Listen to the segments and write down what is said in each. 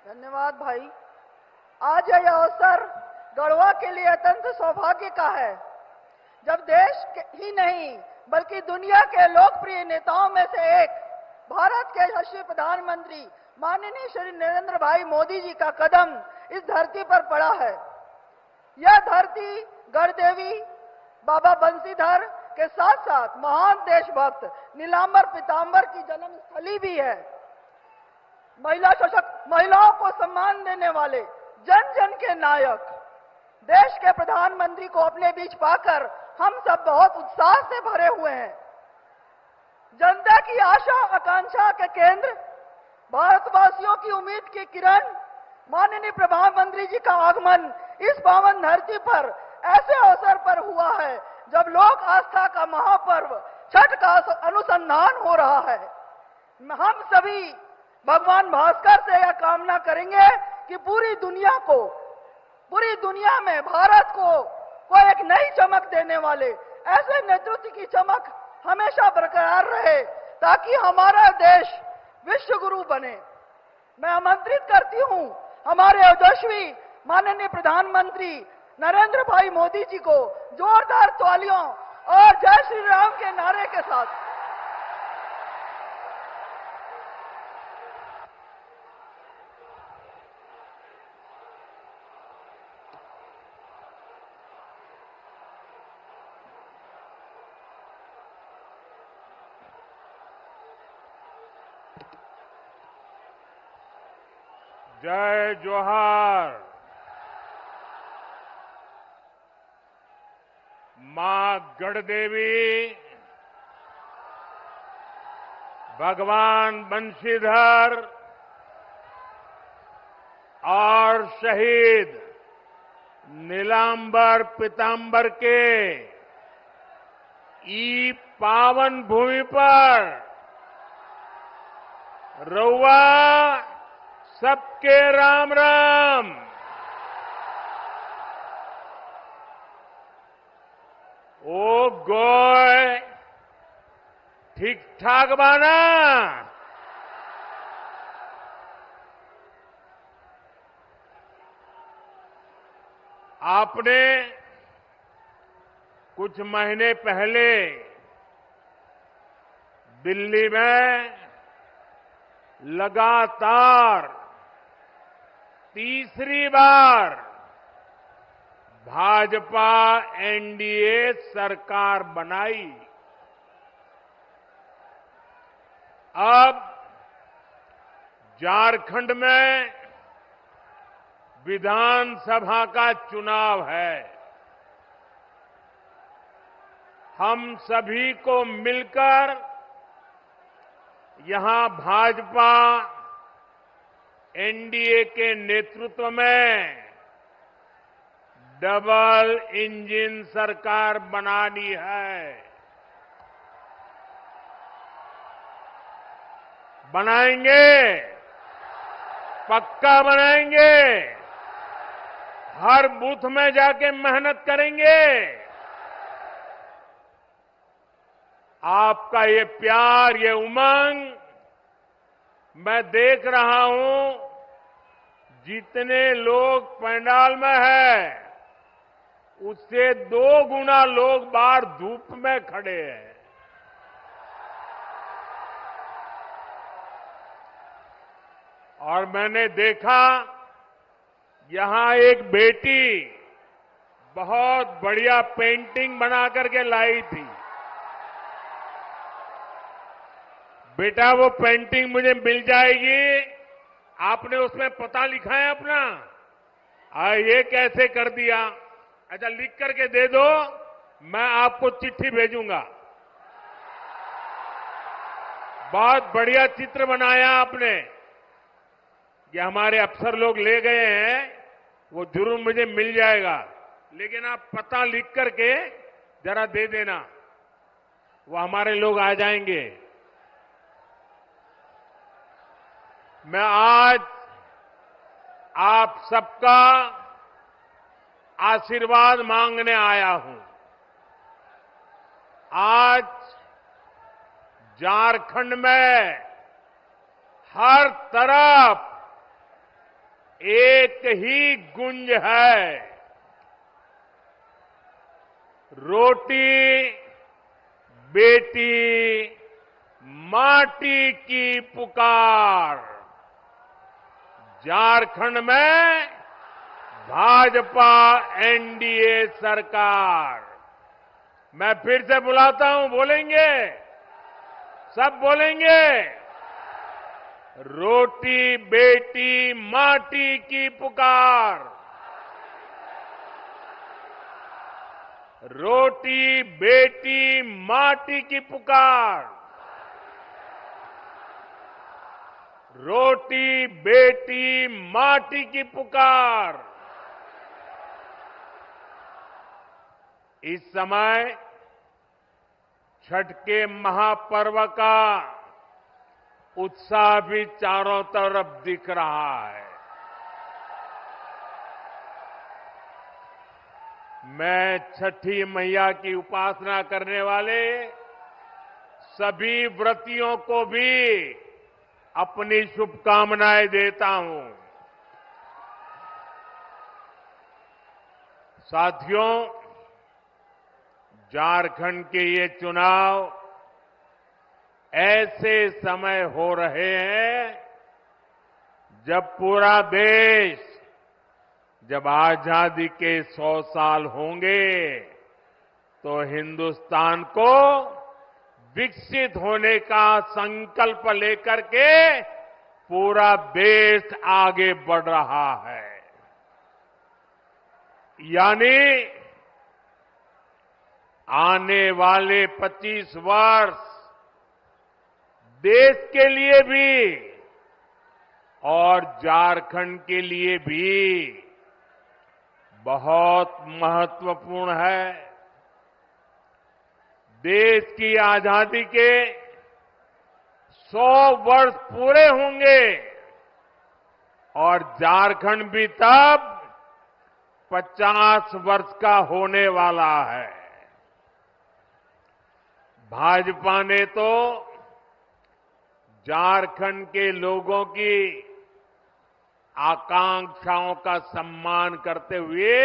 धन्यवाद भाई। आज यह अवसर गढ़वा के लिए अत्यंत सौभाग्य का है, जब देश ही नहीं बल्कि दुनिया के लोकप्रिय नेताओं में से एक भारत के यशस्वी प्रधानमंत्री माननीय श्री नरेंद्र भाई मोदी जी का कदम इस धरती पर पड़ा है। यह धरती गढ़देवी बाबा बंसीधर के साथ साथ महान देशभक्त नीलांबर पीतांबर की जन्मस्थली भी है। महिलाओं को सम्मान देने वाले जन जन के नायक देश के प्रधानमंत्री को अपने बीच पाकर हम सब बहुत उत्साह से भरे हुए हैं। जनता की आशा आकांक्षा के केंद्र, भारतवासियों की उम्मीद की किरण माननीय प्रधानमंत्री जी का आगमन इस पावन धरती पर ऐसे अवसर पर हुआ है जब लोक आस्था का महापर्व छठ का अनुसंधान हो रहा है। हम सभी भगवान भास्कर से यह कामना करेंगे कि पूरी दुनिया में भारत को एक नई चमक देने वाले ऐसे नेतृत्व की चमक हमेशा बरकरार रहे, ताकि हमारा देश विश्व गुरु बने। मैं आमंत्रित करती हूं हमारे यशस्वी माननीय प्रधानमंत्री नरेंद्र भाई मोदी जी को जोरदार तालियों और जय श्री राम के नारे के साथ। जय जोहार। मां गढ़देवी, भगवान बंशीधर और शहीद नीलांबर पीतांबर के ई पावन भूमि पर रउआ सबके राम राम। ओ गोय ठीक ठाक बाना? आपने कुछ महीने पहले दिल्ली में लगातार तीसरी बार भाजपा एनडीए सरकार बनाई। अब झारखंड में विधानसभा का चुनाव है। हम सभी को मिलकर यहां भाजपा एनडीए के नेतृत्व में डबल इंजन सरकार बनानी है। बनाएंगे, पक्का बनाएंगे। हर बूथ में जाके मेहनत करेंगे। आपका ये प्यार, ये उमंग मैं देख रहा हूं। जितने लोग पंडाल में है उससे 2 गुना लोग बाहर धूप में खड़े हैं। और मैंने देखा यहां एक बेटी बहुत बढ़िया पेंटिंग बना करके लाई थी। बेटा वो पेंटिंग मुझे मिल जाएगी? आपने उसमें पता लिखा है अपना? ये कैसे कर दिया? अच्छा, लिख करके दे दो, मैं आपको चिट्ठी भेजूंगा। बहुत बढ़िया चित्र बनाया आपने। ये हमारे अफसर लोग ले गए हैं, वो जरूर मुझे मिल जाएगा, लेकिन आप पता लिख करके जरा दे देना, वो हमारे लोग आ जाएंगे। मैं आज आप सबका आशीर्वाद मांगने आया हूं। आज झारखंड में हर तरफ एक ही गुंज है, रोटी बेटी माटी की पुकार। झारखंड में भाजपा एनडीए सरकार। मैं फिर से बुलाता हूं, बोलेंगे? सब बोलेंगे? रोटी बेटी माटी की पुकार। रोटी बेटी माटी की पुकार। रोटी बेटी माटी की पुकार। इस समय छठ के महापर्व का उत्साह भी चारों तरफ दिख रहा है। मैं छठी मैया की उपासना करने वाले सभी व्रतियों को भी अपनी शुभकामनाएं देता हूं। साथियों, झारखंड के ये चुनाव ऐसे समय हो रहे हैं जब पूरा देश, जब आजादी के 100 साल होंगे तो हिंदुस्तान को विकसित होने का संकल्प लेकर के पूरा देश आगे बढ़ रहा है। यानी आने वाले 25 वर्ष देश के लिए भी और झारखंड के लिए भी बहुत महत्वपूर्ण है। देश की आजादी के 100 वर्ष पूरे होंगे और झारखंड भी तब 50 वर्ष का होने वाला है। भाजपा ने तो झारखंड के लोगों की आकांक्षाओं का सम्मान करते हुए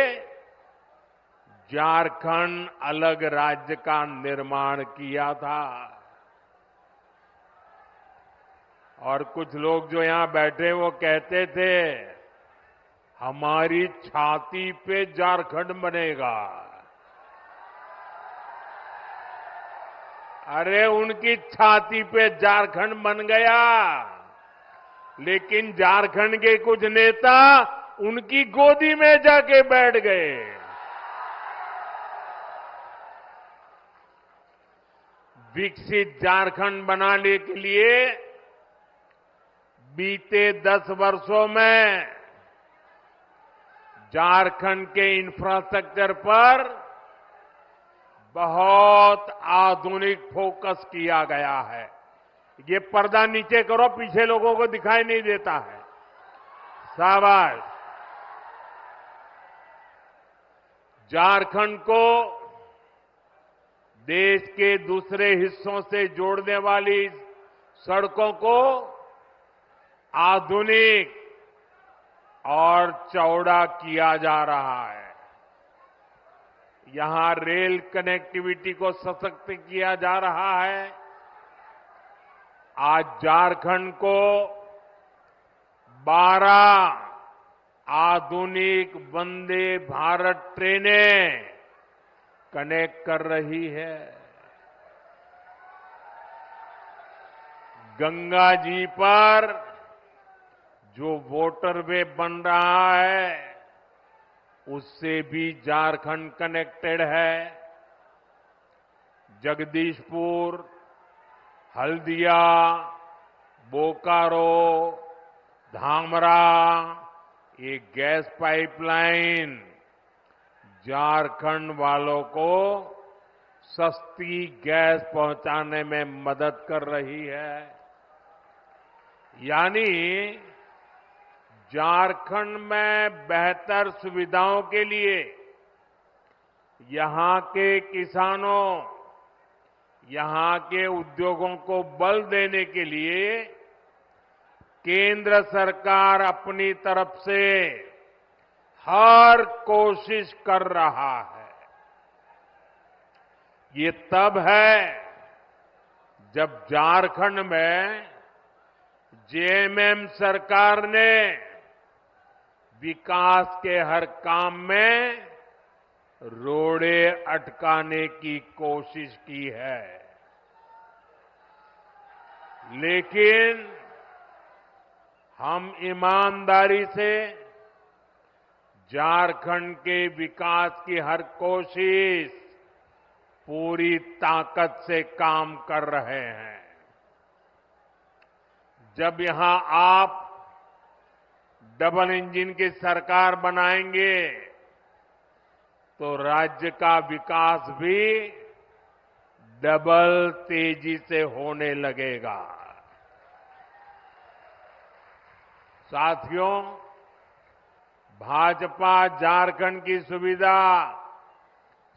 झारखंड अलग राज्य का निर्माण किया था। और कुछ लोग जो यहां बैठे वो कहते थे हमारी छाती पे झारखंड बनेगा। अरे उनकी छाती पे झारखंड बन गया, लेकिन झारखंड के कुछ नेता उनकी गोदी में जाके बैठ गए। विकसित झारखंड बनाने के लिए बीते 10 वर्षों में झारखंड के इंफ्रास्ट्रक्चर पर बहुत आधुनिक फोकस किया गया है। ये पर्दा नीचे करो, पीछे लोगों को दिखाई नहीं देता है। शाबाश। झारखंड को देश के दूसरे हिस्सों से जोड़ने वाली सड़कों को आधुनिक और चौड़ा किया जा रहा है। यहां रेल कनेक्टिविटी को सशक्त किया जा रहा है। आज झारखंड को 12 आधुनिक वंदे भारत ट्रेनें कनेक्ट कर रही है। गंगा जी पर जो वाटरवे बन रहा है उससे भी झारखंड कनेक्टेड है। जगदीशपुर, हल्दिया, बोकारो, धामरा, ये गैस पाइपलाइन झारखंड वालों को सस्ती गैस पहुंचाने में मदद कर रही है। यानी झारखंड में बेहतर सुविधाओं के लिए यहां के किसानों, यहां के उद्योगों को बल देने के लिए केंद्र सरकार अपनी तरफ से हर कोशिश कर रहा है। ये तब है जब झारखंड में जेएमएम सरकार ने विकास के हर काम में रोड़े अटकाने की कोशिश की है, लेकिन हम ईमानदारी से झारखंड के विकास की हर कोशिश पूरी ताकत से काम कर रहे हैं। जब यहां आप डबल इंजन की सरकार बनाएंगे तो राज्य का विकास भी डबल तेजी से होने लगेगा। साथियों, भाजपा झारखंड की सुविधा,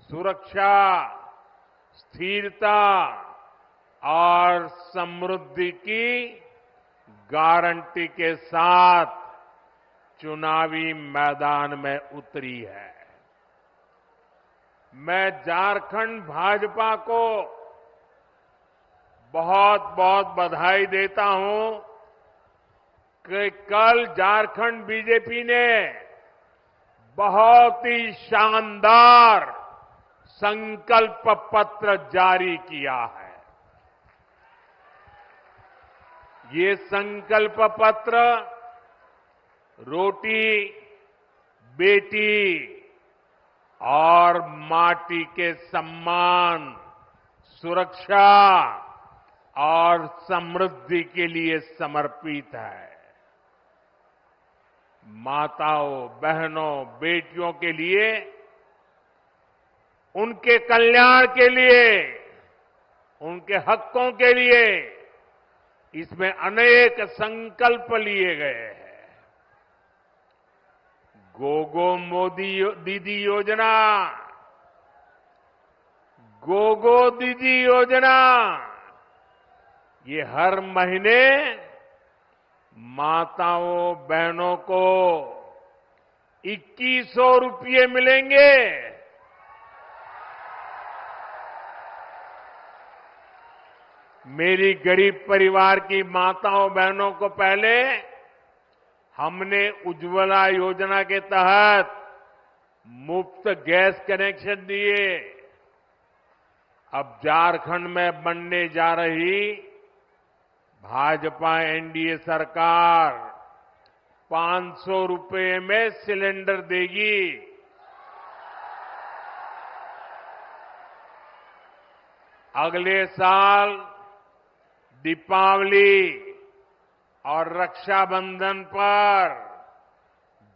सुरक्षा, स्थिरता और समृद्धि की गारंटी के साथ चुनावी मैदान में उतरी है। मैं झारखंड भाजपा को बहुत बहुत बधाई देता हूं कि कल झारखंड बीजेपी ने बहुत ही शानदार संकल्प पत्र जारी किया है। ये संकल्प पत्र रोटी, बेटी और माटी के सम्मान, सुरक्षा और समृद्धि के लिए समर्पित है। माताओं, बहनों, बेटियों के लिए, उनके कल्याण के लिए, उनके हकों के लिए इसमें अनेक संकल्प लिए गए हैं। गोगो मोदी दीदी योजना, गोगो दीदी योजना, ये हर महीने माताओं बहनों को 2100 रुपये मिलेंगे। मेरी गरीब परिवार की माताओं बहनों को पहले हमने उज्ज्वला योजना के तहत मुफ्त गैस कनेक्शन दिए। अब झारखंड में बनने जा रही भाजपा एनडीए सरकार 500 रुपये में सिलेंडर देगी। अगले साल दीपावली और रक्षाबंधन पर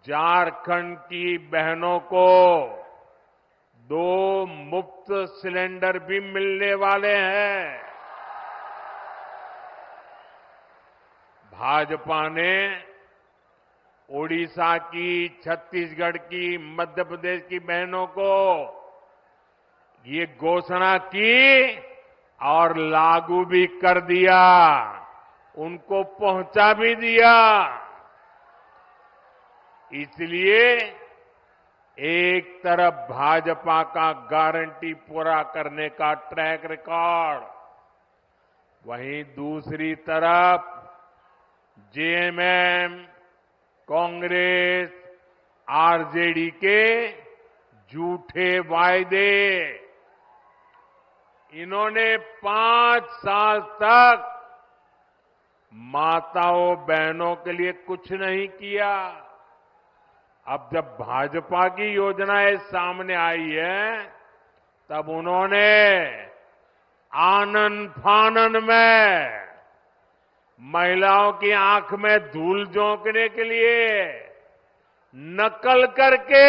झारखंड की बहनों को 2 मुफ्त सिलेंडर भी मिलने वाले हैं। भाजपा ने ओडिशा की, छत्तीसगढ़ की, मध्य प्रदेश की बहनों को ये घोषणा की और लागू भी कर दिया, उनको पहुंचा भी दिया। इसलिए एक तरफ भाजपा का गारंटी पूरा करने का ट्रैक रिकॉर्ड, वहीं दूसरी तरफ जेएमएम, कांग्रेस, आरजेडी के झूठे वायदे। इन्होंने 5 साल तक माताओं बहनों के लिए कुछ नहीं किया। अब जब भाजपा की योजनाएं सामने आई है, तब उन्होंने आनन फानन में महिलाओं की आंख में धूल झोंकने के लिए नकल करके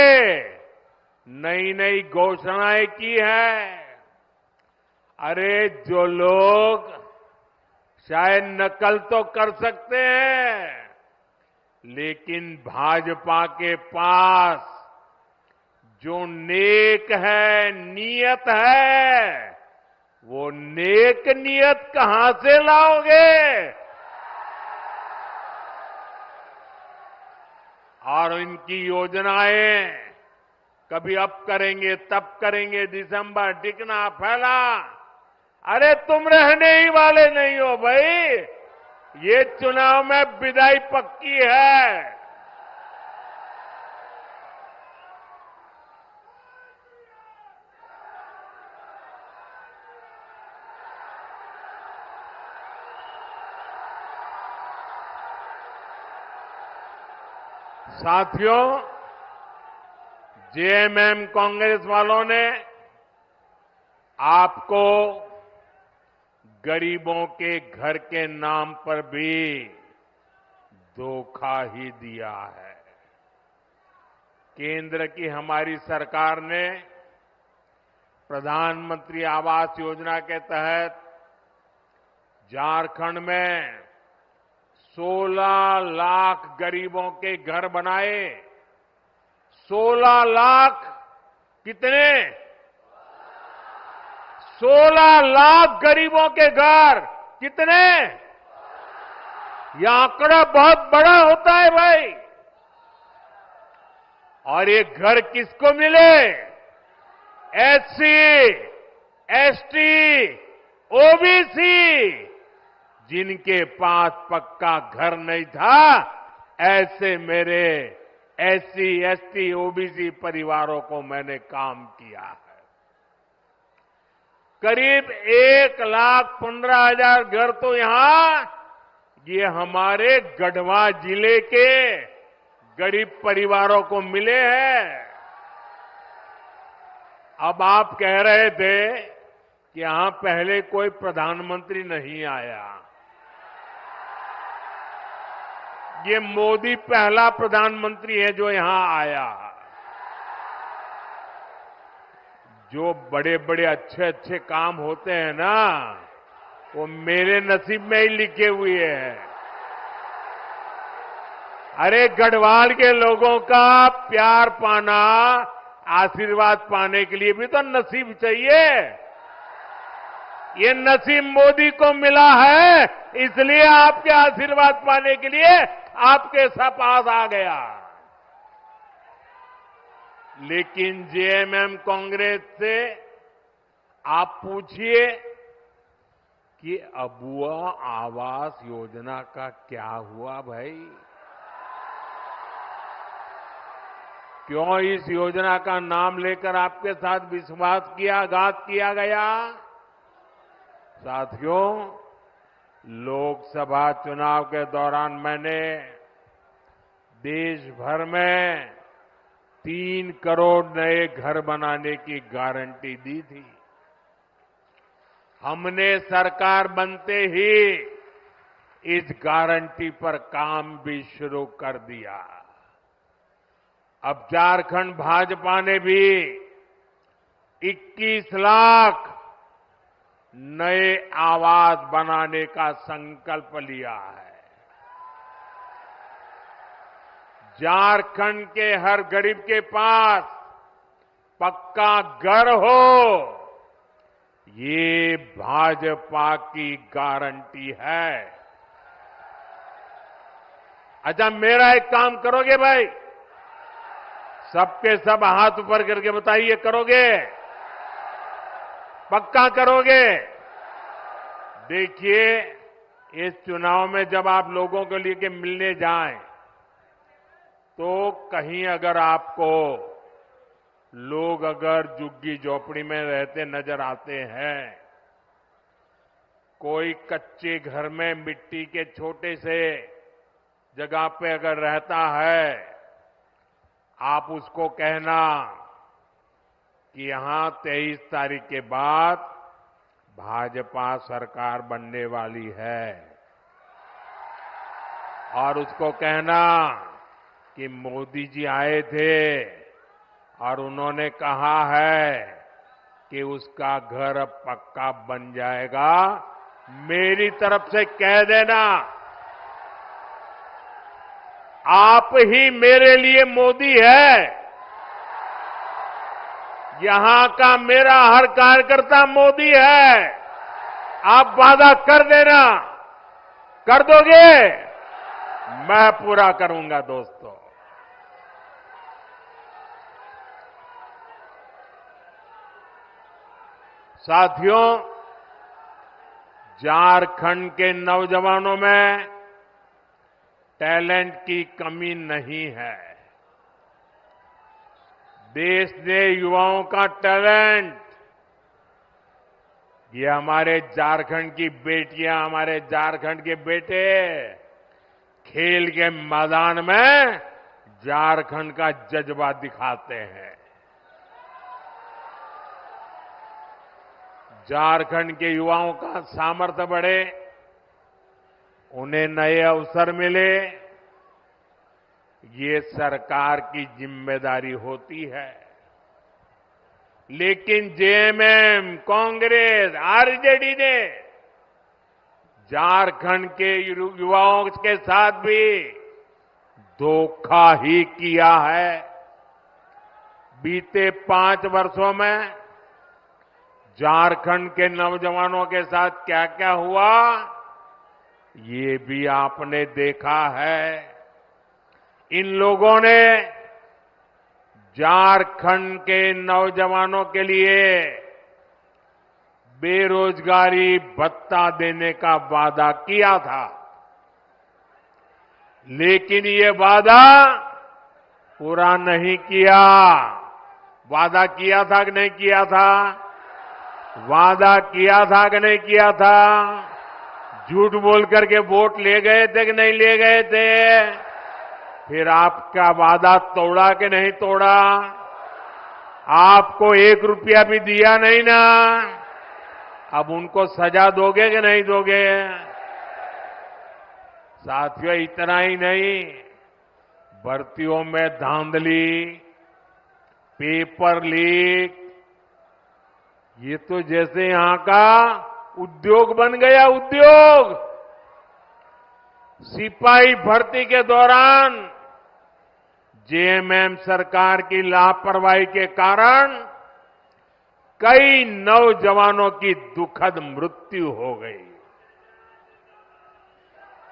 नई नई घोषणाएं की है। अरे जो लोग शायद नकल तो कर सकते हैं, लेकिन भाजपा के पास जो नेक है, नियत है, वो नेक नियत कहां से लाओगे? और इनकी योजनाएं कभी अब करेंगे तब करेंगे, दिसंबर टिकना फैला। अरे तुम रहने ही वाले नहीं हो भाई, ये चुनाव में विदाई पक्की है। साथियों, जेएमएम कांग्रेस वालों ने आपको गरीबों के घर के नाम पर भी धोखा ही दिया है। केंद्र की हमारी सरकार ने प्रधानमंत्री आवास योजना के तहत झारखंड में 16 लाख गरीबों के घर बनाए। 16 लाख कितने? 16 लाख गरीबों के घर कितने? यह आंकड़ा बहुत बड़ा होता है भाई। और ये घर किसको मिले? एससी, एसटी, ओबीसी, जिनके पास पक्का घर नहीं था, ऐसे मेरे एससी, एसटी, ओबीसी परिवारों को मैंने काम किया है। करीब 1,15,000 घर तो यहां ये हमारे गढ़वा जिले के गरीब परिवारों को मिले हैं। अब आप कह रहे थे कि यहां पहले कोई प्रधानमंत्री नहीं आया। ये मोदी पहला प्रधानमंत्री है जो यहां आया। जो बड़े बड़े अच्छे अच्छे काम होते हैं ना, वो मेरे नसीब में ही लिखे हुए हैं। अरे गढ़वाल के लोगों का प्यार पाना, आशीर्वाद पाने के लिए भी तो नसीब चाहिए। ये नसीब मोदी को मिला है, इसलिए आपके आशीर्वाद पाने के लिए आपके पास आ गया। लेकिन जेएमएम कांग्रेस से आप पूछिए कि अबुआ आवास योजना का क्या हुआ भाई? क्यों इस योजना का नाम लेकर आपके साथ विश्वासघात किया गया? साथियों, लोकसभा चुनाव के दौरान मैंने देश भर में 3 करोड़ नए घर बनाने की गारंटी दी थी। हमने सरकार बनते ही इस गारंटी पर काम भी शुरू कर दिया। अब झारखंड भाजपा ने भी 21 लाख नए आवास बनाने का संकल्प लिया है। झारखंड के हर गरीब के पास पक्का घर हो, ये भाजपा की गारंटी है। अच्छा, मेरा एक काम करोगे भाई? सबके सब हाथ ऊपर करके बताइए, करोगे? पक्का करोगे? देखिए, इस चुनाव में जब आप लोगों को लेके मिलने जाएं, तो कहीं अगर आपको लोग अगर झुग्गी झोपड़ी में रहते नजर आते हैं, कोई कच्चे घर में मिट्टी के छोटे से जगह पे अगर रहता है, आप उसको कहना कि यहां 23 तारीख के बाद भाजपा सरकार बनने वाली है, और उसको कहना कि मोदी जी आए थे और उन्होंने कहा है कि उसका घर अब पक्का बन जाएगा। मेरी तरफ से कह देना, आप ही मेरे लिए मोदी है। यहां का मेरा हर कार्यकर्ता मोदी है। आप वादा कर देना, कर दोगे? मैं पूरा करूंगा दोस्तों। साथियों, झारखंड के नौजवानों में टैलेंट की कमी नहीं है। देश ने युवाओं का टैलेंट, ये हमारे झारखंड की बेटियां, हमारे झारखंड के बेटे खेल के मैदान में झारखंड का जज्बा दिखाते हैं। झारखंड के युवाओं का सामर्थ्य बढ़े, उन्हें नए अवसर मिले, ये सरकार की जिम्मेदारी होती है। लेकिन जेएमएम, कांग्रेस, आरजेडी ने झारखंड के युवाओं के साथ भी धोखा ही किया है। बीते 5 वर्षों में झारखंड के नौजवानों के साथ क्या क्या हुआ, ये भी आपने देखा है। इन लोगों ने झारखंड के नौजवानों के लिए बेरोजगारी भत्ता देने का वादा किया था, लेकिन ये वादा पूरा नहीं किया। वादा किया था कि नहीं किया था? वादा किया था कि नहीं किया था? झूठ बोल करके वोट ले गए थे कि नहीं ले गए थे? फिर आपका वादा तोड़ा कि नहीं तोड़ा? आपको 1 रुपया भी दिया नहीं ना? अब उनको सजा दोगे कि नहीं दोगे? साथियों, इतना ही नहीं, भर्तियों में धांधली, पेपर लीक, ये तो जैसे यहां का उद्योग बन गया। उद्योग, सिपाही भर्ती के दौरान जेएमएम सरकार की लापरवाही के कारण कई नौजवानों की दुखद मृत्यु हो गई।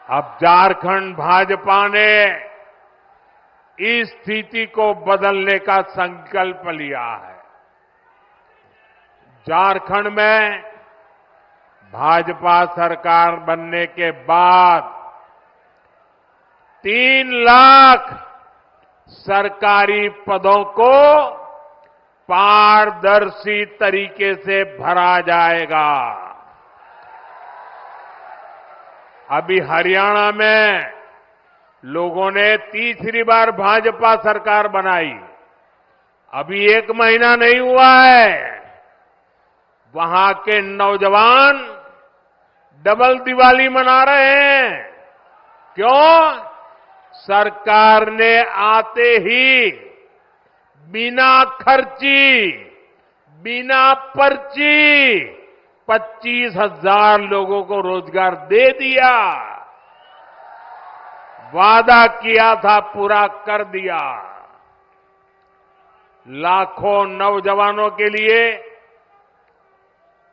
अब झारखंड भाजपा ने इस स्थिति को बदलने का संकल्प लिया है। झारखंड में भाजपा सरकार बनने के बाद 3 लाख सरकारी पदों को पारदर्शी तरीके से भरा जाएगा। अभी हरियाणा में लोगों ने तीसरी बार भाजपा सरकार बनाई, अभी 1 महीना नहीं हुआ है। वहां के नौजवान डबल दिवाली मना रहे हैं। क्यों? सरकार ने आते ही बिना खर्ची, बिना पर्ची 25,000 लोगों को रोजगार दे दिया। वादा किया था, पूरा कर दिया। लाखों नौजवानों के लिए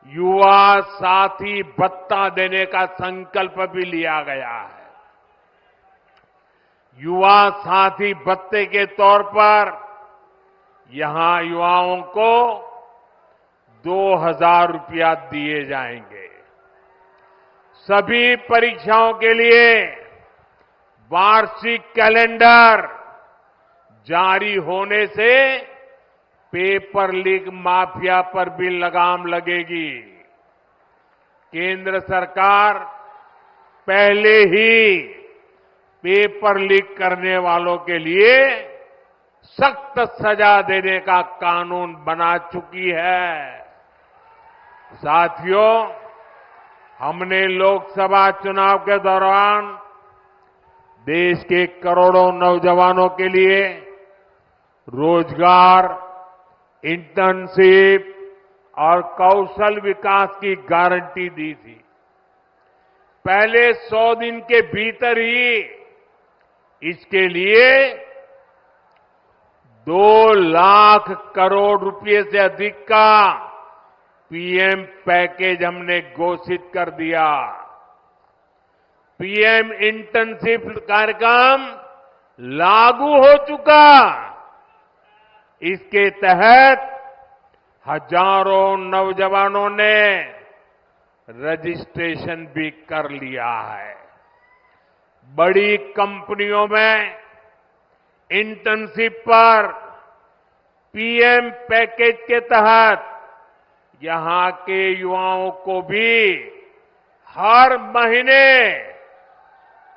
युवा साथी भत्ता देने का संकल्प भी लिया गया है। युवा साथी भत्ते के तौर पर यहां युवाओं को 2,000 रुपया दिए जाएंगे। सभी परीक्षाओं के लिए वार्षिक कैलेंडर जारी होने से पेपर लीक माफिया पर भी लगाम लगेगी। केंद्र सरकार पहले ही पेपर लीक करने वालों के लिए सख्त सजा देने का कानून बना चुकी है। साथियों, हमने लोकसभा चुनाव के दौरान देश के करोड़ों नौजवानों के लिए रोजगार, इंटर्नशिप और कौशल विकास की गारंटी दी थी। पहले 100 दिन के भीतर ही इसके लिए 2 लाख करोड़ रुपए से अधिक का पीएम पैकेज हमने घोषित कर दिया। पीएम इंटर्नशिप कार्यक्रम लागू हो चुका। इसके तहत हजारों नौजवानों ने रजिस्ट्रेशन भी कर लिया है। बड़ी कंपनियों में इंटर्नशिप पर पीएम पैकेज के तहत यहां के युवाओं को भी हर महीने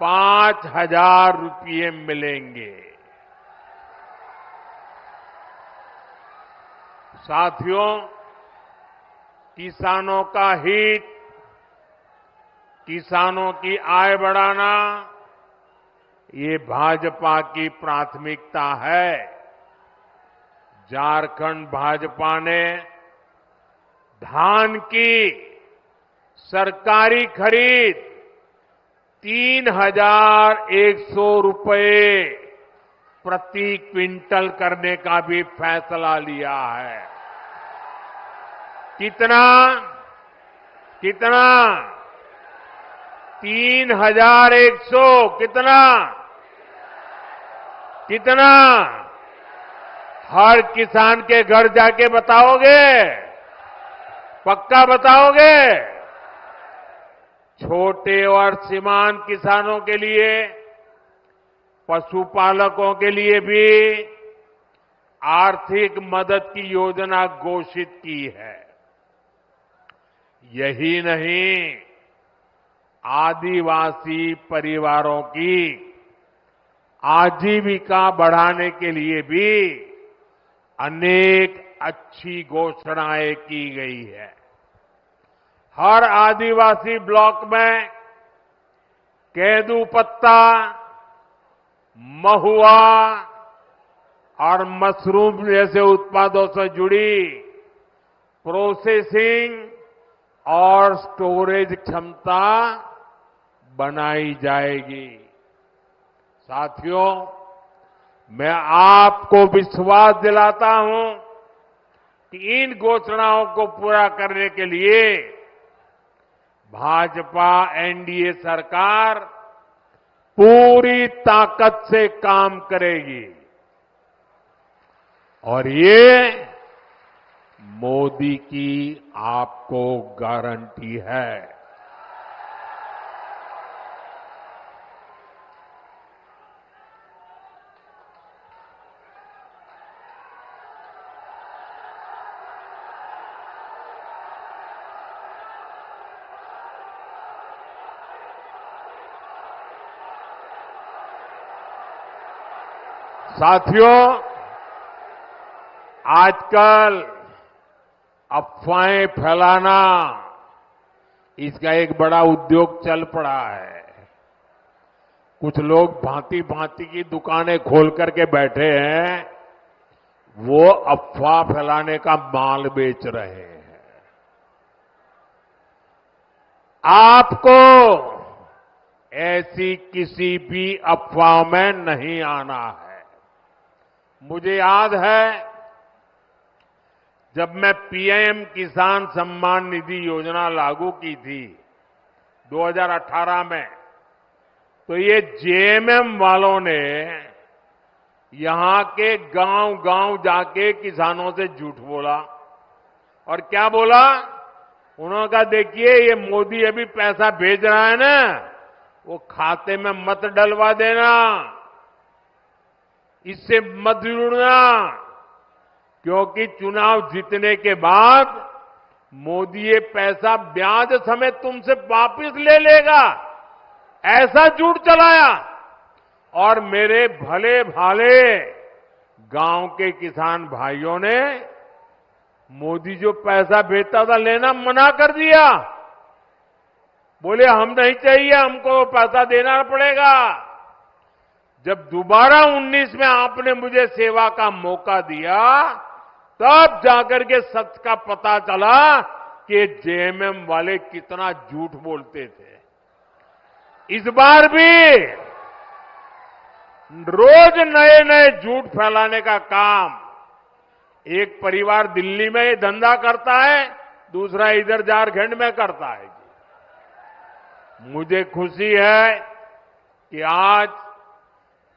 5,000 रुपये मिलेंगे। साथियों, किसानों का हित, किसानों की आय बढ़ाना, ये भाजपा की प्राथमिकता है। झारखंड भाजपा ने धान की सरकारी खरीद 3,100 रुपये प्रति क्विंटल करने का भी फैसला लिया है। कितना 3,100 कितना हर किसान के घर जाके बताओगे? पक्का बताओगे? छोटे और सीमांत किसानों के लिए, पशुपालकों के लिए भी आर्थिक मदद की योजना घोषित की है। यही नहीं, आदिवासी परिवारों की आजीविका बढ़ाने के लिए भी अनेक अच्छी घोषणाएं की गई है। हर आदिवासी ब्लॉक में केदू पत्ता, महुआ और मशरूम जैसे उत्पादों से जुड़ी प्रोसेसिंग और स्टोरेज क्षमता बनाई जाएगी। साथियों, मैं आपको विश्वास दिलाता हूं कि इन घोषणाओं को पूरा करने के लिए भाजपा एनडीए सरकार पूरी ताकत से काम करेगी और ये मोदी की आपको गारंटी है। साथियों, आजकल अफवाहें फैलाना, इसका एक बड़ा उद्योग चल पड़ा है। कुछ लोग भांति भांति की दुकानें खोल करके बैठे हैं, वो अफवाह फैलाने का माल बेच रहे हैं। आपको ऐसी किसी भी अफवाह में नहीं आना है। मुझे याद है, जब मैं पीएम किसान सम्मान निधि योजना लागू की थी 2018 में, तो ये जेएमएम वालों ने यहां के गांव-गांव जाके किसानों से झूठ बोला। और क्या बोला? उन्होंने कहा, देखिए ये मोदी अभी पैसा भेज रहा है ना, वो खाते में मत डलवा देना, इससे मत जुड़ना, क्योंकि चुनाव जीतने के बाद मोदी ये पैसा ब्याज समेत तुमसे वापस ले लेगा, ऐसा झूठ चलाया। और मेरे भले भाले गांव के किसान भाइयों ने मोदी जो पैसा भेजता था लेना मना कर दिया। बोले हम नहीं चाहिए, हमको पैसा देना पड़ेगा। जब दोबारा 19 में आपने मुझे सेवा का मौका दिया, तब जाकर के सच का पता चला कि जेएमएम वाले कितना झूठ बोलते थे। इस बार भी रोज नए नए झूठ फैलाने का काम एक परिवार दिल्ली में ये धंधा करता है, दूसरा इधर झारखंड में करता है। मुझे खुशी है कि आज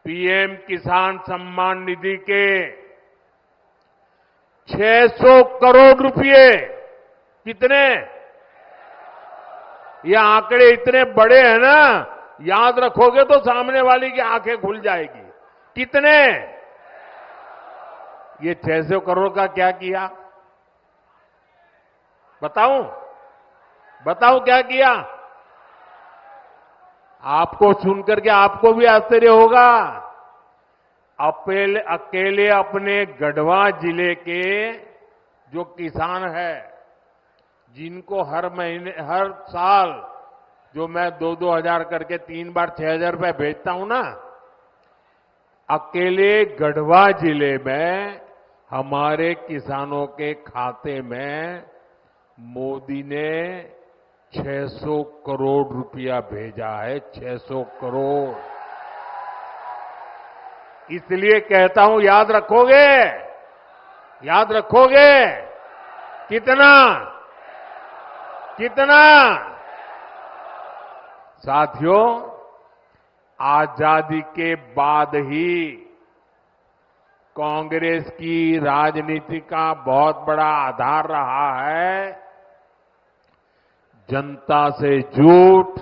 पीएम किसान सम्मान निधि के 600 करोड़ रुपए। कितने? ये आंकड़े इतने बड़े हैं ना, याद रखोगे तो सामने वाली की आंखें खुल जाएगी। कितने? ये 600 करोड़ का क्या किया? बताऊं क्या किया? आपको सुनकर के आपको भी आश्चर्य होगा। अकेले अपने गढ़वा जिले के जो किसान है, जिनको हर साल जो मैं 2-2 हजार करके 3 बार 6,000 रुपए भेजता हूं ना, अकेले गढ़वा जिले में हमारे किसानों के खाते में मोदी ने 600 करोड़ रुपया भेजा है। 600 करोड़। इसलिए कहता हूं, याद रखोगे? याद रखोगे? कितना? कितना? साथियों, आजादी के बाद ही कांग्रेस की राजनीति का बहुत बड़ा आधार रहा है जनता से झूठ,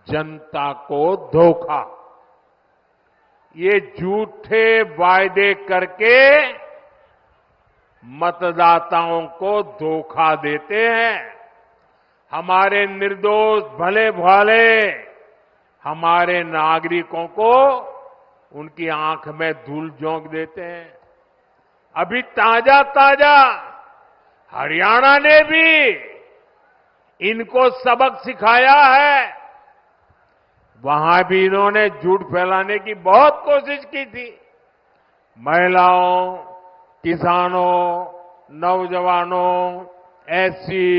जनता को धोखा। ये झूठे वायदे करके मतदाताओं को धोखा देते हैं। हमारे निर्दोष भले भाले हमारे नागरिकों को उनकी आंख में धूल झोंक देते हैं। अभी ताजा हरियाणा ने भी इनको सबक सिखाया है। वहां भी इन्होंने झूठ फैलाने की बहुत कोशिश की थी। महिलाओं, किसानों, नौजवानों, एससी,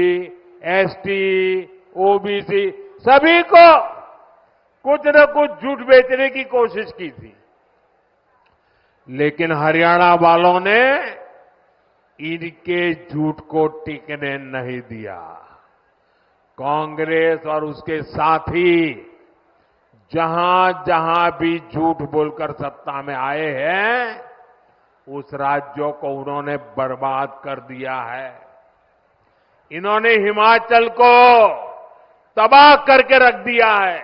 एसटी, ओबीसी सभी को कुछ न कुछ झूठ बेचने की कोशिश की थी। लेकिन हरियाणा वालों ने इनके झूठ को टिकने नहीं दिया। कांग्रेस और उसके साथी जहां जहां भी झूठ बोलकर सत्ता में आए हैं, उस राज्यों को उन्होंने बर्बाद कर दिया है। इन्होंने हिमाचल को तबाह करके रख दिया है।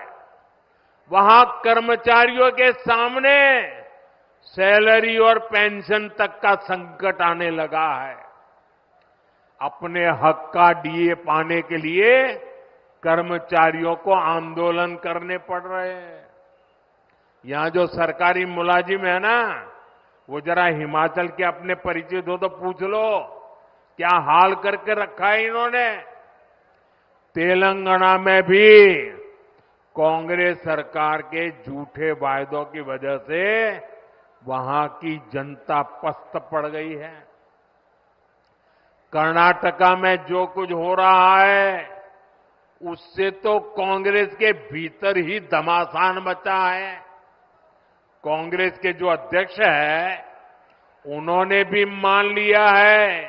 वहां कर्मचारियों के सामने सैलरी और पेंशन तक का संकट आने लगा है। अपने हक का डीए पाने के लिए कर्मचारियों को आंदोलन करने पड़ रहे हैं। यहां जो सरकारी मुलाजिम है ना, वो जरा हिमाचल के अपने परिचित हो तो पूछ लो, क्या हाल करके रखा है इन्होंने। तेलंगाना में भी कांग्रेस सरकार के झूठे वायदों की वजह से वहां की जनता पस्त पड़ गई है। कर्नाटका में जो कुछ हो रहा है, उससे तो कांग्रेस के भीतर ही घमासान मचा है। कांग्रेस के जो अध्यक्ष है, उन्होंने भी मान लिया है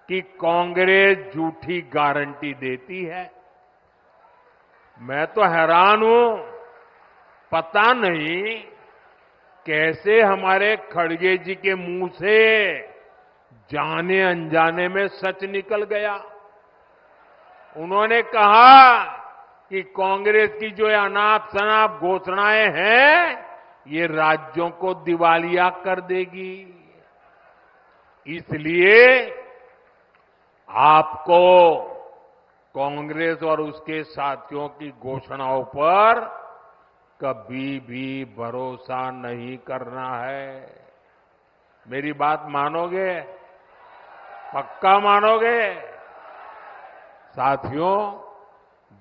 कि कांग्रेस झूठी गारंटी देती है। मैं तो हैरान हूं, पता नहीं कैसे हमारे खड़गे जी के मुंह से जाने अनजाने में सच निकल गया। उन्होंने कहा कि कांग्रेस की जो अनाप शनाप घोषणाएं हैं, ये राज्यों को दिवालिया कर देगी। इसलिए आपको कांग्रेस और उसके साथियों की घोषणाओं पर कभी भी भरोसा नहीं करना है। मेरी बात मानोगे? पक्का मानोगे? साथियों,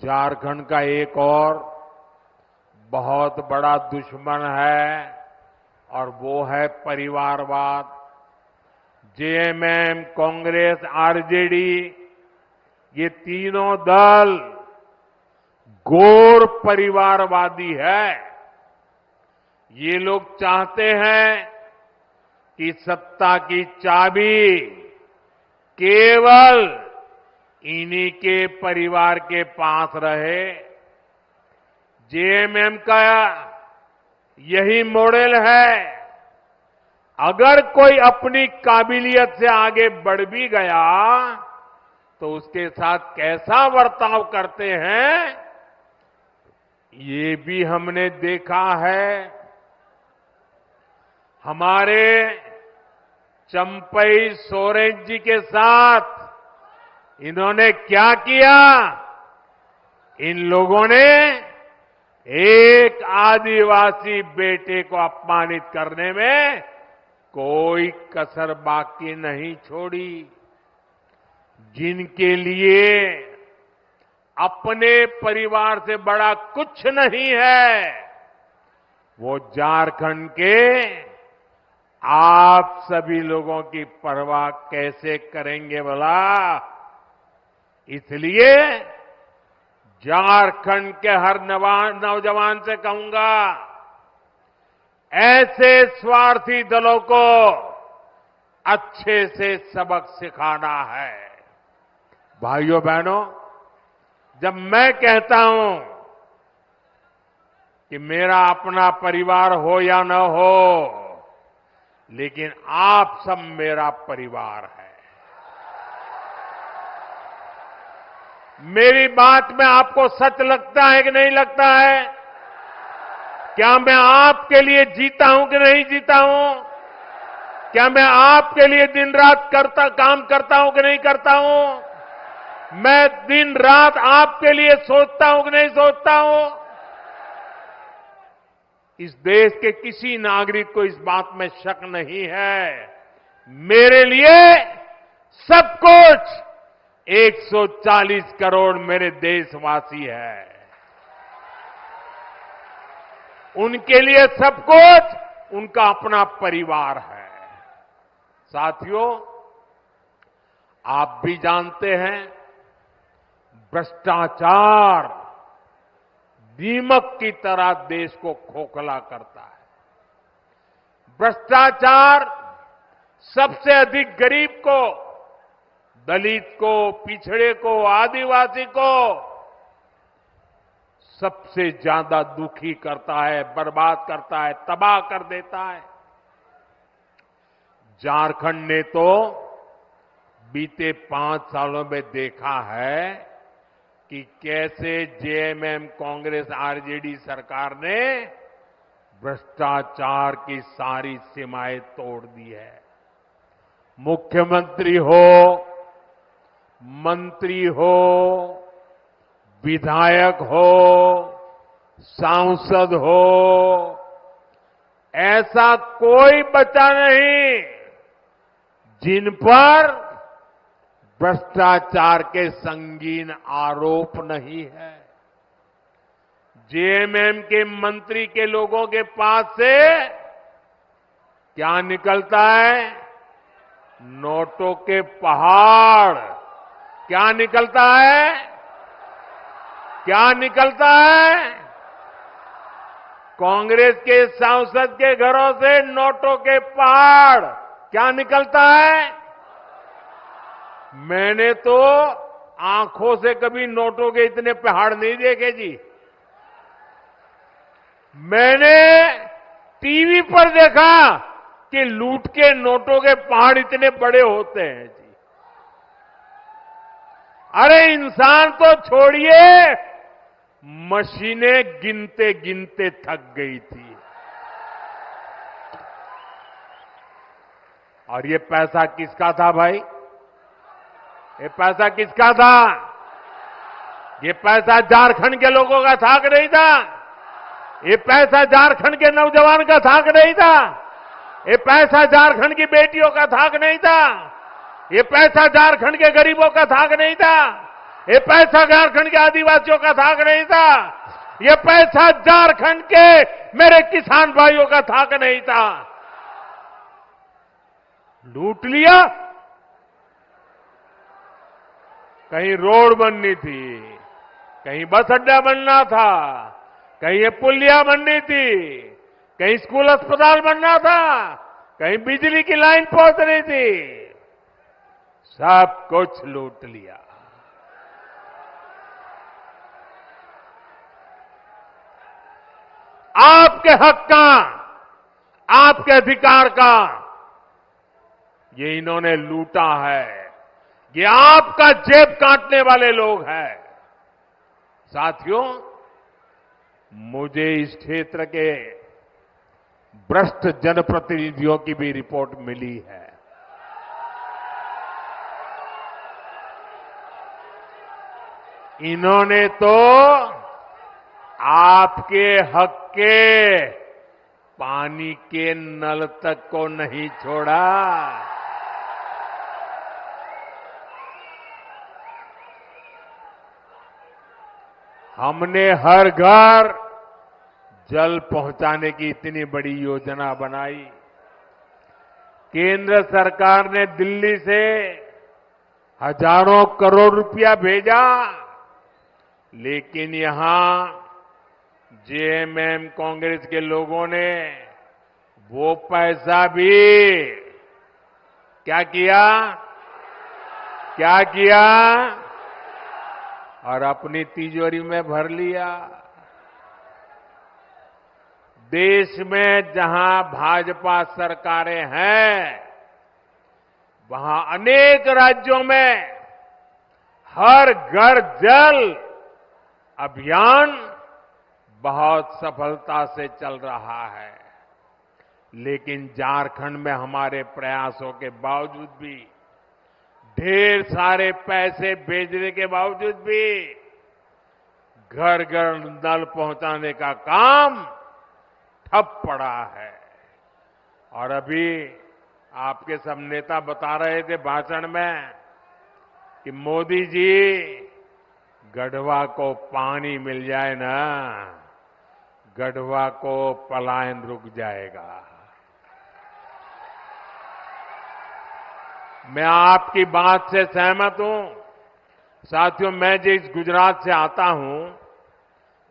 झारखंड का एक और बहुत बड़ा दुश्मन है और वो है परिवारवाद। जेएमएम, कांग्रेस, आरजेडी, ये तीनों दल घोर परिवारवादी है। ये लोग चाहते हैं कि सत्ता की चाबी केवल इन्हीं के परिवार के पास रहे। जेएमएम का यही मॉडल है। अगर कोई अपनी काबिलियत से आगे बढ़ भी गया तो उसके साथ कैसा बर्ताव करते हैं, ये भी हमने देखा है। हमारे चंपई सोरेन जी के साथ इन्होंने क्या किया? इन लोगों ने एक आदिवासी बेटे को अपमानित करने में कोई कसर बाकी नहीं छोड़ी। जिनके लिए अपने परिवार से बड़ा कुछ नहीं है, वो झारखंड के आप सभी लोगों की परवाह कैसे करेंगे भला? इसलिए झारखंड के हर नौजवान से कहूंगा, ऐसे स्वार्थी दलों को अच्छे से सबक सिखाना है। भाइयों बहनों, जब मैं कहता हूं कि मेरा अपना परिवार हो या न हो, लेकिन आप सब मेरा परिवार है। मेरी बात में आपको सच लगता है कि नहीं लगता है? क्या मैं आपके लिए जीता हूं कि नहीं जीता हूं? क्या मैं आपके लिए दिन रात काम करता हूं कि नहीं करता हूं? मैं दिन रात आपके लिए सोचता हूं कि नहीं सोचता हूं? इस देश के किसी नागरिक को इस बात में शक नहीं है। मेरे लिए सब कुछ 140 करोड़ मेरे देशवासी हैं। उनके लिए सब कुछ उनका अपना परिवार है। साथियों, आप भी जानते हैं, भ्रष्टाचार दीमक की तरह देश को खोखला करता है। भ्रष्टाचार सबसे अधिक गरीब को, दलित को, पिछड़े को, आदिवासी को सबसे ज्यादा दुखी करता है, बर्बाद करता है, तबाह कर देता है। झारखंड ने तो बीते 5 सालों में देखा है कि कैसे जेएमएम, कांग्रेस, आरजेडी सरकार ने भ्रष्टाचार की सारी सीमाएं तोड़ दी है। मुख्यमंत्री हो, मंत्री हो, विधायक हो, सांसद हो, ऐसा कोई बचा नहीं जिन पर भ्रष्टाचार के संगीन आरोप नहीं है। जेएमएम के मंत्री के लोगों के पास से क्या निकलता है? नोटों के पहाड़। क्या निकलता है? क्या निकलता है? कांग्रेस के सांसद के घरों से नोटों के पहाड़। क्या निकलता है? मैंने तो आंखों से कभी नोटों के इतने पहाड़ नहीं देखे जी। मैंने टीवी पर देखा कि लूट के नोटों के पहाड़ इतने बड़े होते हैं जी। अरे इंसान तो छोड़िए, मशीनें गिनते गिनते थक गई थी। और ये पैसा किसका था भाई? ये पैसा किसका था? ये पैसा झारखंड के लोगों का था कि नहीं था? ये पैसा झारखंड के नौजवान का था कि नहीं था? ये पैसा झारखंड की बेटियों का था कि नहीं था? ये पैसा झारखंड के गरीबों का था कि नहीं था? ये पैसा झारखंड के आदिवासियों का था कि नहीं था? ये पैसा झारखंड के मेरे किसान भाइयों का था कि नहीं था? लूट लिया। कहीं रोड बननी थी, कहीं बस अड्डा बनना था, कहीं ये पुलिया बननी थी, कहीं स्कूल अस्पताल बनना था, कहीं बिजली की लाइन पहुंचनी थी। सब कुछ लूट लिया। आपके हक का, आपके अधिकार का ये इन्होंने लूटा है। ये आपका जेब काटने वाले लोग हैं। साथियों, मुझे इस क्षेत्र के भ्रष्ट जनप्रतिनिधियों की भी रिपोर्ट मिली है। इन्होंने तो आपके हक के पानी के नल तक को नहीं छोड़ा। हमने हर घर जल पहुंचाने की इतनी बड़ी योजना बनाई। केंद्र सरकार ने दिल्ली से हजारों करोड़ रुपया भेजा, लेकिन यहां जेएमएम कांग्रेस के लोगों ने वो पैसा भी क्या किया और अपनी तिजोरी में भर लिया। देश में जहां भाजपा सरकारें हैं, वहां अनेक राज्यों में हर घर जल अभियान बहुत सफलता से चल रहा है। लेकिन झारखंड में हमारे प्रयासों के बावजूद भी, ढेर सारे पैसे भेजने के बावजूद भी घर घर नल पहुंचाने का काम ठप पड़ा है। और अभी आपके सब नेता बता रहे थे भाषण में कि मोदी जी, गढ़वा को पानी मिल जाए ना, गढ़वा को पलायन रुक जाएगा। मैं आपकी बात से सहमत हूं। साथियों, मैं जिस गुजरात से आता हूं,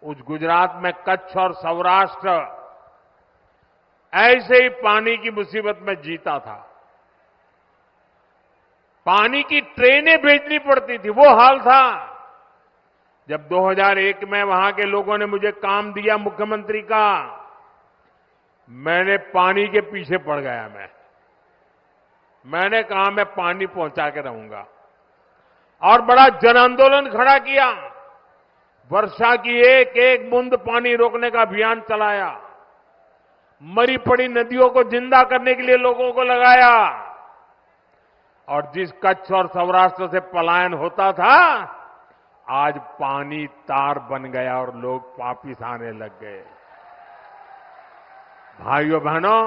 उस गुजरात में कच्छ और सौराष्ट्र ऐसे ही पानी की मुसीबत में जीता था। पानी की ट्रेनें भेजनी पड़ती थी, वो हाल था। जब 2001 में वहां के लोगों ने मुझे काम दिया मुख्यमंत्री का, मैंने पानी के पीछे पड़ गया। मैंने कहा मैं पानी पहुंचा के रहूंगा और बड़ा जन आंदोलन खड़ा किया। वर्षा की एक एक बूंद पानी रोकने का अभियान चलाया। मरी पड़ी नदियों को जिंदा करने के लिए लोगों को लगाया। और जिस कच्छ और सौराष्ट्र से पलायन होता था, आज पानी तार बन गया और लोग वापिस आने लग गए। भाइयों बहनों,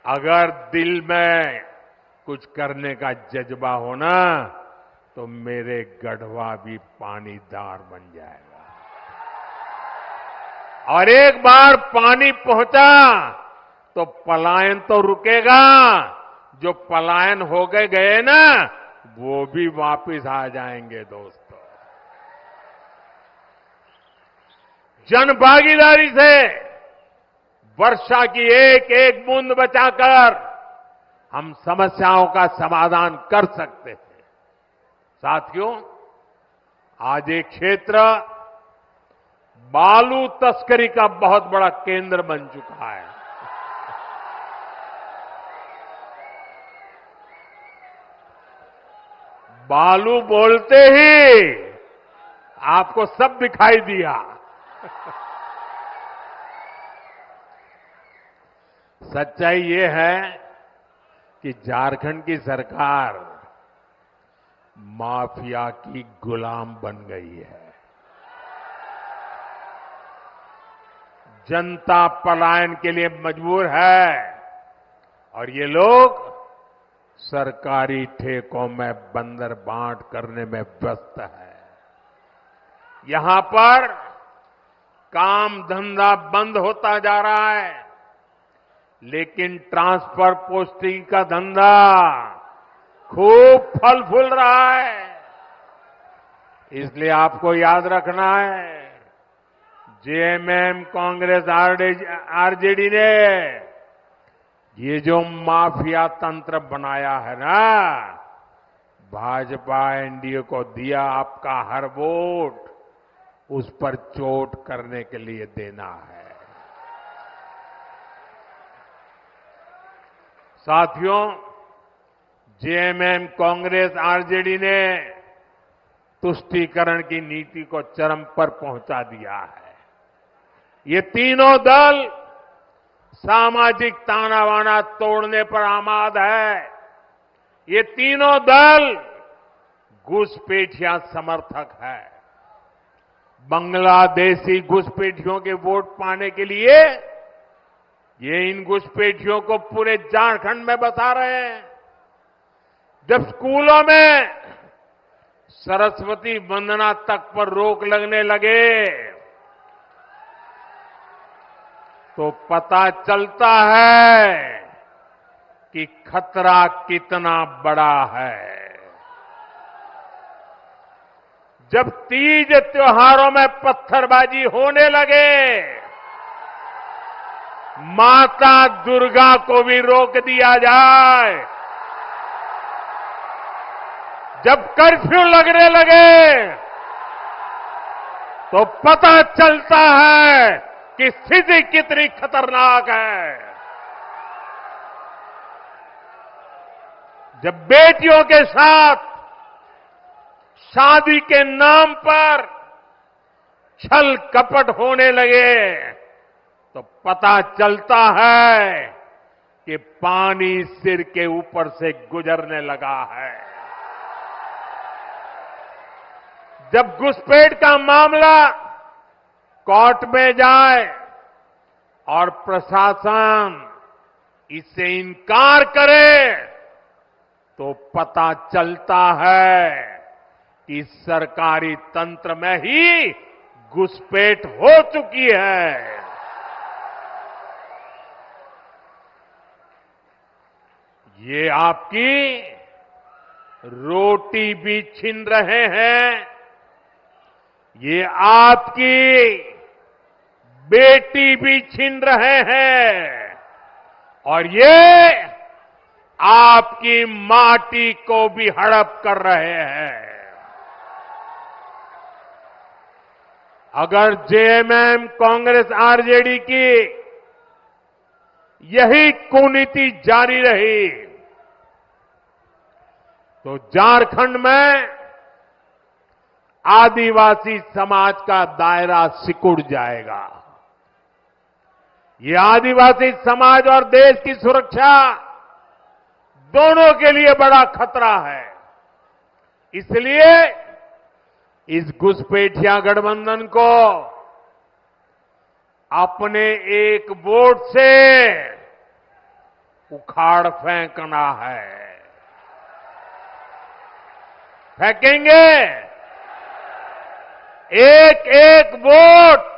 अगर दिल में कुछ करने का जज्बा हो ना, तो मेरे गढ़वा भी पानीदार बन जाएगा। और एक बार पानी पहुंचा तो पलायन तो रुकेगा। जो पलायन हो गए ना, वो भी वापिस आ जाएंगे। दोस्तों, जन भागीदारी से वर्षा की एक एक बूंद बचाकर हम समस्याओं का समाधान कर सकते हैं। साथियों, आज एक क्षेत्र बालू तस्करी का बहुत बड़ा केंद्र बन चुका है। बालू बोलते ही आपको सब दिखाई दिया। सच्चाई ये है कि झारखंड की सरकार माफिया की गुलाम बन गई है। जनता पलायन के लिए मजबूर है और ये लोग सरकारी ठेकों में बंदर बांट करने में व्यस्त है। यहां पर काम धंधा बंद होता जा रहा है, लेकिन ट्रांसफर पोस्टिंग का धंधा खूब फल फूल रहा है। इसलिए आपको याद रखना है, जेएमएम कांग्रेस आरजेडी ने ये जो माफिया तंत्र बनाया है ना, भाजपा एनडीए को दिया आपका हर वोट उस पर चोट करने के लिए देना है। साथियों, जेएमएम, कांग्रेस, आरजेडी ने तुष्टीकरण की नीति को चरम पर पहुंचा दिया है। ये तीनों दल सामाजिक तानाबाना तोड़ने पर आमाद है। ये तीनों दल घुसपैठिया समर्थक है। बांग्लादेशी घुसपैठियों के वोट पाने के लिए ये इन घुसपैठियों को पूरे झारखंड में बसा रहे हैं। जब स्कूलों में सरस्वती वंदना तक पर रोक लगने लगे तो पता चलता है कि खतरा कितना बड़ा है। जब तीज त्योहारों में पत्थरबाजी होने लगे, माता दुर्गा को भी रोक दिया जाए। जब कर्फ्यू लगने लगे तो पता चलता है कि स्थिति कितनी खतरनाक है। जब बेटियों के साथ शादी के नाम पर छल कपट होने लगे तो पता चलता है कि पानी सिर के ऊपर से गुजरने लगा है। जब घुसपैठ का मामला कोर्ट में जाए और प्रशासन इससे इनकार करे तो पता चलता है कि सरकारी तंत्र में ही घुसपैठ हो चुकी है। ये आपकी रोटी भी छीन रहे हैं, ये आपकी बेटी भी छीन रहे हैं और ये आपकी माटी को भी हड़प कर रहे हैं। अगर जेएमएम, कांग्रेस, आरजेडी की यही कुनीति जारी रही तो झारखंड में आदिवासी समाज का दायरा सिकुड़ जाएगा। ये आदिवासी समाज और देश की सुरक्षा दोनों के लिए बड़ा खतरा है। इसलिए इस घुसपैठिया गठबंधन को अपने एक वोट से उखाड़ फेंकना है। फेंकेंगे। एक एक वोट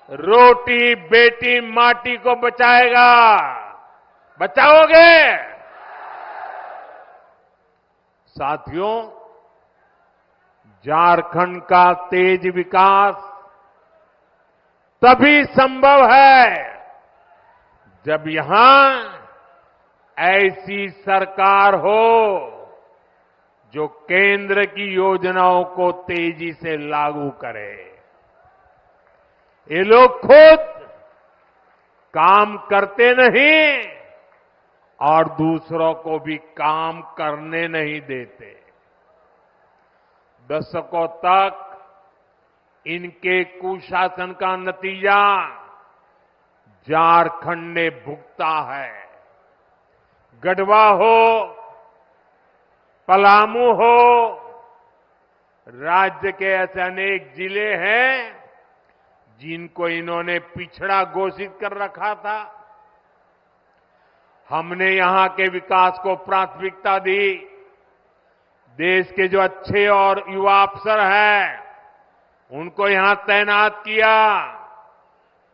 रोटी बेटी माटी को बचाएगा। बचाओगे? साथियों, झारखंड का तेज विकास तभी संभव है जब यहां ऐसी सरकार हो जो केंद्र की योजनाओं को तेजी से लागू करे। ये लोग खुद काम करते नहीं और दूसरों को भी काम करने नहीं देते। दशकों तक इनके कुशासन का नतीजा झारखंड ने भुगता है। गढ़वा हो, पलामू हो, राज्य के ऐसे अनेक जिले हैं जिनको इन्होंने पिछड़ा घोषित कर रखा था। हमने यहां के विकास को प्राथमिकता दी। देश के जो अच्छे और युवा अफसर हैं उनको यहां तैनात किया।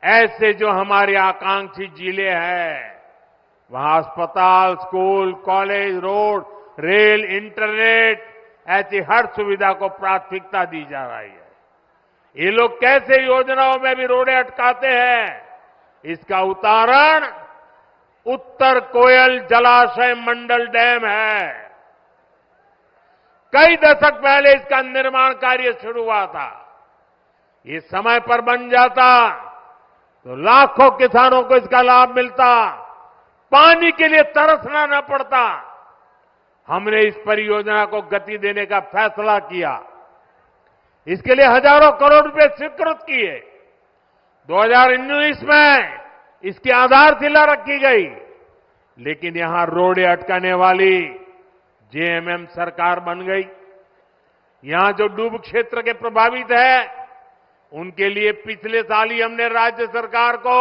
ऐसे जो हमारे आकांक्षी जिले हैं वहां अस्पताल, school, college, road, rail, internet ऐसी हर सुविधा को प्राथमिकता दी जा रही है। ये लोग कैसे योजनाओं में भी रोड़े अटकाते हैं, इसका उदाहरण उत्तर कोयल जलाशय मंडल डैम है। कई दशक पहले इसका निर्माण कार्य शुरू हुआ था। ये समय पर बन जाता तो लाखों किसानों को इसका लाभ मिलता। पानी के लिए तरसना न पड़ता, हमने इस परियोजना को गति देने का फैसला किया। इसके लिए हजारों करोड़ रुपए स्वीकृत किए। 2019 में इसकी आधारशिला रखी गई, लेकिन यहां रोड़े अटकाने वाली जेएमएम सरकार बन गई। यहां जो डूब क्षेत्र के प्रभावित है, उनके लिए पिछले साल ही हमने राज्य सरकार को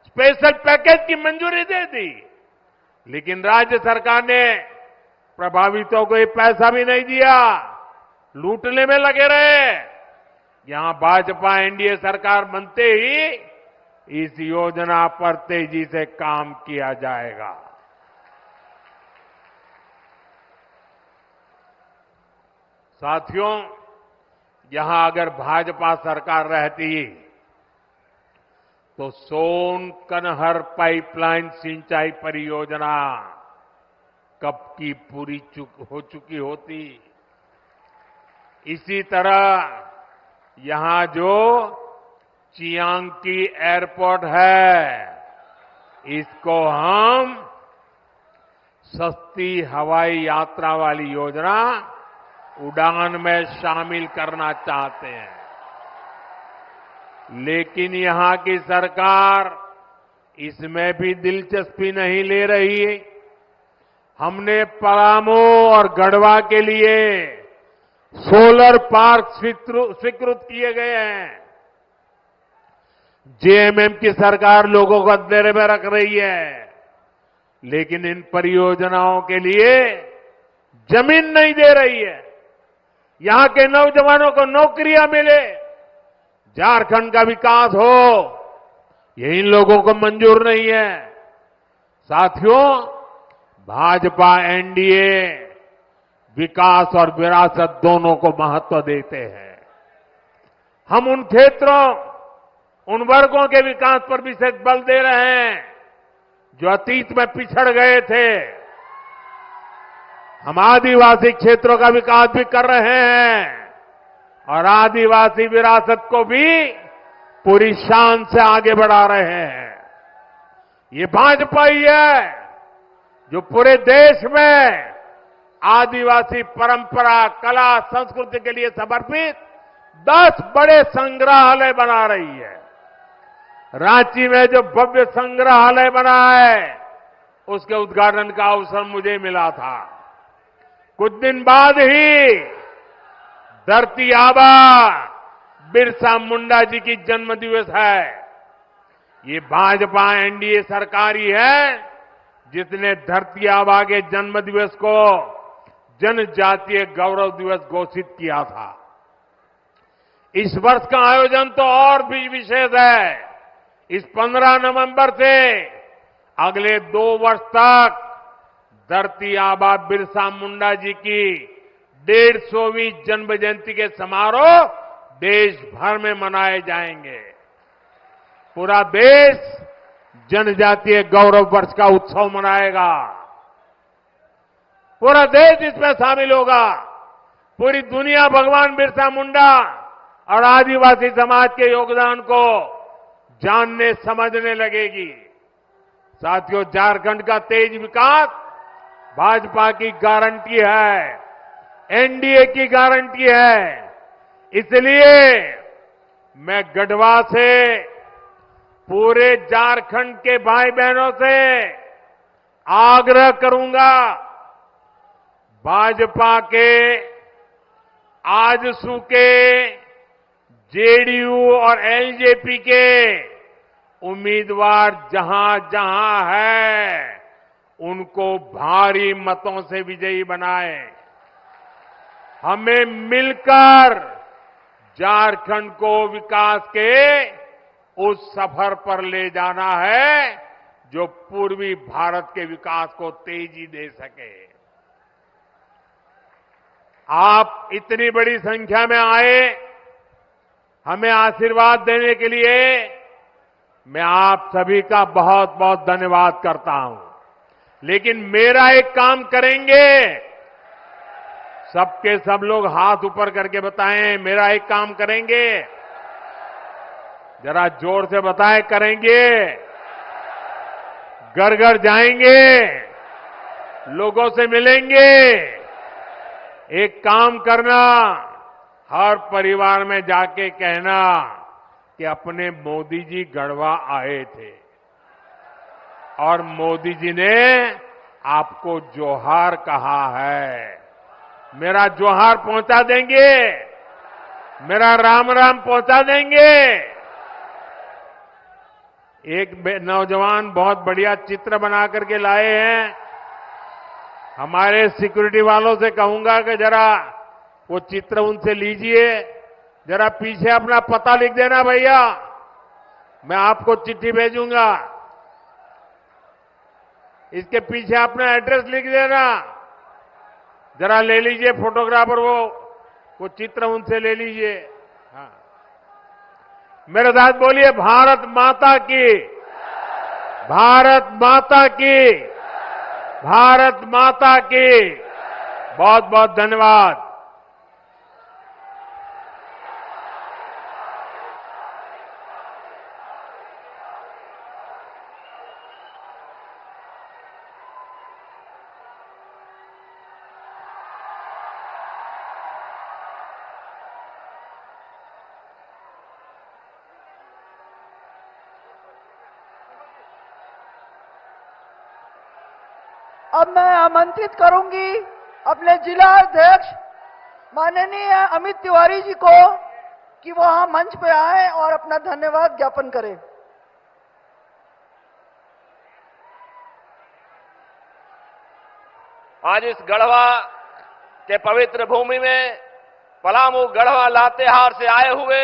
स्पेशल पैकेज की मंजूरी दे दी, लेकिन राज्य सरकार ने प्रभावितों को ये पैसा भी नहीं दिया, लूटने में लगे रहे। यहां भाजपा एनडीए सरकार बनते ही इस योजना पर तेजी से काम किया जाएगा। साथियों, यहां अगर भाजपा सरकार रहती तो सोन कनहर पाइपलाइन सिंचाई परियोजना कब की पूरी हो चुकी होती। इसी तरह यहां जो चियांकी एयरपोर्ट है, इसको हम सस्ती हवाई यात्रा वाली योजना उड़ान में शामिल करना चाहते हैं। लेकिन यहां की सरकार इसमें भी दिलचस्पी नहीं ले रही है। हमने पलामू और गढ़वा के लिए सोलर पार्क स्वीकृत किए गए हैं। जेएमएम की सरकार लोगों को अंधेरे में रख रही है, लेकिन इन परियोजनाओं के लिए जमीन नहीं दे रही है। यहां के नौजवानों को नौकरियां मिले, झारखंड का विकास हो, ये इन लोगों को मंजूर नहीं है। साथियों, भाजपा एनडीए विकास और विरासत दोनों को महत्व देते हैं। हम उन क्षेत्रों, उन वर्गों के विकास पर विशेष बल दे रहे हैं जो अतीत में पिछड़ गए थे। हम आदिवासी क्षेत्रों का विकास भी कर रहे हैं और आदिवासी विरासत को भी पूरी शान से आगे बढ़ा रहे हैं। ये भाजपा ही है जो पूरे देश में आदिवासी परंपरा, कला, संस्कृति के लिए समर्पित 10 बड़े संग्रहालय बना रही है। रांची में जो भव्य संग्रहालय बना है, उसके उद्घाटन का अवसर मुझे मिला था। कुछ दिन बाद ही धरती आबा बिरसा मुंडा जी की जन्म दिवस है। ये भाजपा एनडीए सरकार ही है जिसने धरती आबा के जन्म दिवस को जनजातीय गौरव दिवस घोषित किया था। इस वर्ष का आयोजन तो और भी विशेष है। इस 15 नवंबर से अगले 2 वर्ष तक धरती आबा बिरसा मुंडा जी की 150वीं जन्म जयंती के समारोह देश भर में मनाए जाएंगे। पूरा देश जनजातीय गौरव वर्ष का उत्सव मनाएगा। पूरा देश इसमें शामिल होगा। पूरी दुनिया भगवान बिरसा मुंडा और आदिवासी समाज के योगदान को जानने समझने लगेगी। साथियों, झारखंड का तेज विकास भाजपा की गारंटी है, एनडीए की गारंटी है। इसलिए मैं गढ़वा से पूरे झारखंड के भाई बहनों से आग्रह करूंगा, भाजपा के, आजसू के, जेडीयू और एलजेपी के उम्मीदवार जहां जहां है, उनको भारी मतों से विजयी बनाए। हमें मिलकर झारखंड को विकास के उस सफर पर ले जाना है जो पूर्वी भारत के विकास को तेजी दे सके। आप इतनी बड़ी संख्या में आए, हमें आशीर्वाद देने के लिए मैं आप सभी का बहुत बहुत धन्यवाद करता हूं। लेकिन मेरा एक काम करेंगे, सबके सब लोग हाथ ऊपर करके बताएं, मेरा एक काम करेंगे। जरा जोर से बताएं, करेंगे। घर घर जाएंगे, लोगों से मिलेंगे। एक काम करना, हर परिवार में जाके कहना कि अपने मोदी जी गढ़वा आए थे और मोदी जी ने आपको जोहार कहा है। मेरा जोहार पहुंचा देंगे, मेरा राम राम पहुंचा देंगे। एक नौजवान बहुत बढ़िया चित्र बना करके लाए हैं। हमारे सिक्योरिटी वालों से कहूंगा कि जरा वो चित्र उनसे लीजिए, जरा पीछे अपना पता लिख देना भैया, मैं आपको चिट्ठी भेजूंगा। इसके पीछे अपना एड्रेस लिख देना, जरा ले लीजिए फोटोग्राफर, वो चित्र उनसे ले लीजिए। हाँ, मेरे साथ बोलिए भारत माता की, भारत माता की, भारत माता की। बहुत बहुत धन्यवाद। अब मैं आमंत्रित करूंगी अपने जिला अध्यक्ष माननीय अमित तिवारी जी को कि वो वहां मंच पे आए और अपना धन्यवाद ज्ञापन करें। आज इस गढ़वा के पवित्र भूमि में पलामू, गढ़वा, लातेहार से आए हुए,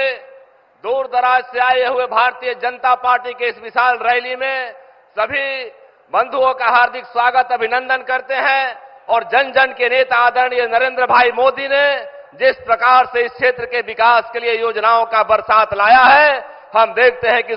दूर दराज से आए हुए भारतीय जनता पार्टी के इस विशाल रैली में सभी बंधुओं का हार्दिक स्वागत, अभिनंदन करते हैं। और जन जन के नेता आदरणीय नरेंद्र भाई मोदी ने जिस प्रकार से इस क्षेत्र के विकास के लिए योजनाओं का बरसात लाया है, हम देखते हैं कि